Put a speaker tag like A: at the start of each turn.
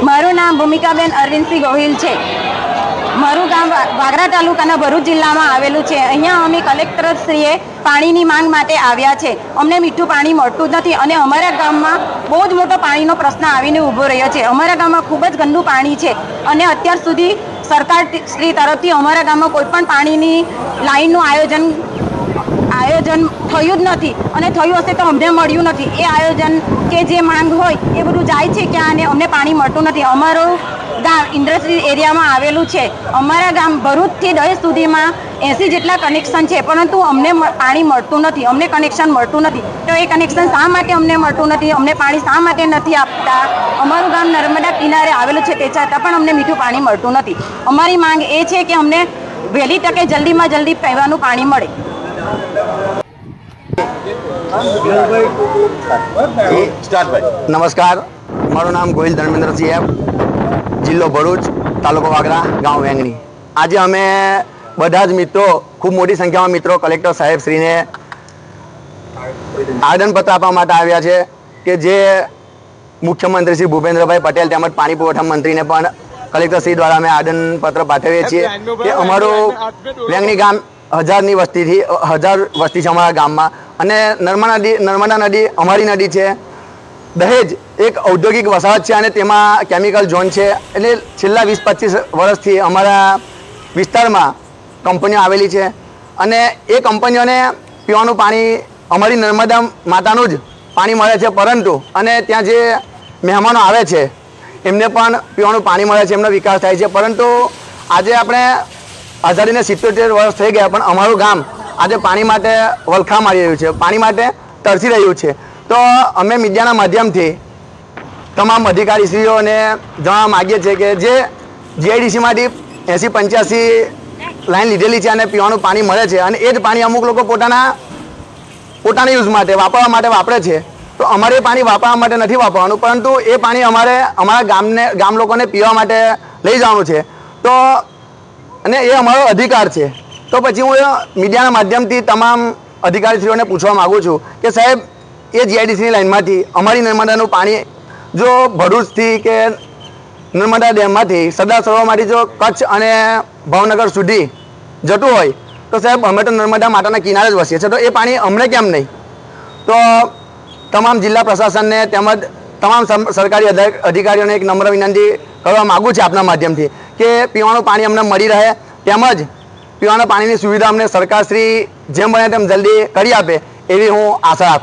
A: મારું નામ ભૂમિકાબેન અરવિંદસિંહ ગોહિલ છે। મારું ગામ વાગરા તાલુકાના ભરૂચ જિલ્લામાં આવેલું છે। અહીંયા અમે કલેક્ટરશ્રીએ પાણીની માંગ માટે આવ્યા છે। અમને મીઠું પાણી મળતું નથી અને અમારા ગામમાં બહુ જ મોટો પાણીનો પ્રશ્ન આવીને ઊભો રહ્યો છે। અમારા ગામમાં ખૂબ જ ગંદુ પાણી છે અને અત્યાર સુધી સરકાર શ્રી તરફથી અમારા ગામમાં કોઈ પણ પાણીની લાઈનનું આયોજન થયું જ નથી અને થયું હશે તો અમને મળ્યું નથી। એ આયોજન કે જે માંગ હોય એ બધું જાય છે ક્યાં અને અમને પાણી મળતું નથી। અમારું ગામ ઇન્ડસ્ટ્રી એરિયામાં આવેલું છે। અમારા ગામ ભરૂચથી દહેજ સુધીમાં 80 જેટલા કનેક્શન છે, પરંતુ અમને પાણી મળતું નથી, અમને કનેક્શન મળતું નથી। તો એ કનેક્શન શા માટે અમને મળતું નથી, અમને પાણી શા માટે નથી આપતા? અમારું ગામ નર્મદા કિનારે આવેલું છે, તે છતાં પણ અમને મીઠું પાણી મળતું નથી। અમારી માંગ એ છે કે અમને વહેલી તકે જલ્દીમાં જલ્દી પીવાનું પાણી મળે।
B: नमस्कार, मारू नाम गोहिल धर्मेंद्रसिंह है, जिल्लो भरूच, तालुको वागरा, गांव वेंगणी। आज अमे बधा ज मित्रों, खूब मोटी संख्या में मित्रों कलेक्टर साहेब श्री ने आवेदनपत्र आपवा माटे आव्या छे कि जे मुख्यमंत्री श्री भूपेन्द्रभाई पटेल तेमज पाणी पुरवठा मंत्री ने पण कलेक्टर श्री द्वारा अमे आवेदनपत्र पाठवीए छीए कि अमारुं वेंगणी गाम 1000 वस्ती थी 1000 वस्ती है अमरा गाम में अने नर्मदा नदी अमारी नदी है। दहेज एक औद्योगिक वसाहत है, तेमां केमिकल झोन है, एटले छेल्ला 20-25 वर्षथी अमरा विस्तार में कंपनीओ आवेली है अने ए कंपनीओने पीवानुं पाणी अमारी नर्मदा मातानुं ज पाणी मळे छे, परंतु अने त्यां जे मेहमानो आवे छे एमने पण पीवानुं पाणी मळे छे, एमनो विकास थाय छे। परंतु आजे आपणे आजादी ने 77 वर्ष थई गया पण अमारुं गाम आज पानी माटे वलखा मारी रह्युं छे, पानी माटे तरसी रह्युं छे। तो अमे मीडियाना माध्यमथी तमाम अधिकारीश्रीओने जणाववा मागीए छीए कि जे जीआईडीसी मांथी 80-85 लाइन लीधेली छे अने पीवानुं पाणी मळे छे अने ए ज पाणी अमुक लोको पोताना यूज माटे वापरवा माटे वापरे छे, तो अमारे पाणी वापरवा माटे नथी वापरवानुं, परंतु ए पाणी अमारे अमारा गाम लोकोने पीवा माटे लई जवानुं छे। तो अने ए अमारो अधिकार छे। तो पछी हूँ मीडिया माध्यम थी तमाम अधिकारीश्रीओने पूछवा मागू छूँ कि साहेब ए जीआईडीसी लाइन में अमारी नर्मदानुं पाणी जो भरूचथी के नर्मदा डेम में सरदार सरोवर में जो कच्छ अने भावनगर सुधी जतुं होय तो साहेब अमे तो नर्मदा माताना किनारे ज वसीए छीए, तो ए पाणी अमने केम नहीं? तो तमाम जिला प्रशासन ने तेमज तमाम सरकारी अधिकारीओने एक नम्र विनंती करवा मागू छे आपना माध्यमथी कि पीवानुं पाणी अमने मळी रहे, तेमज पीवाना पानी की सुविधा अमने सरकार श्री जेम बने तेम जल्दी करी आपे एवी हूँ आशा राखूँ।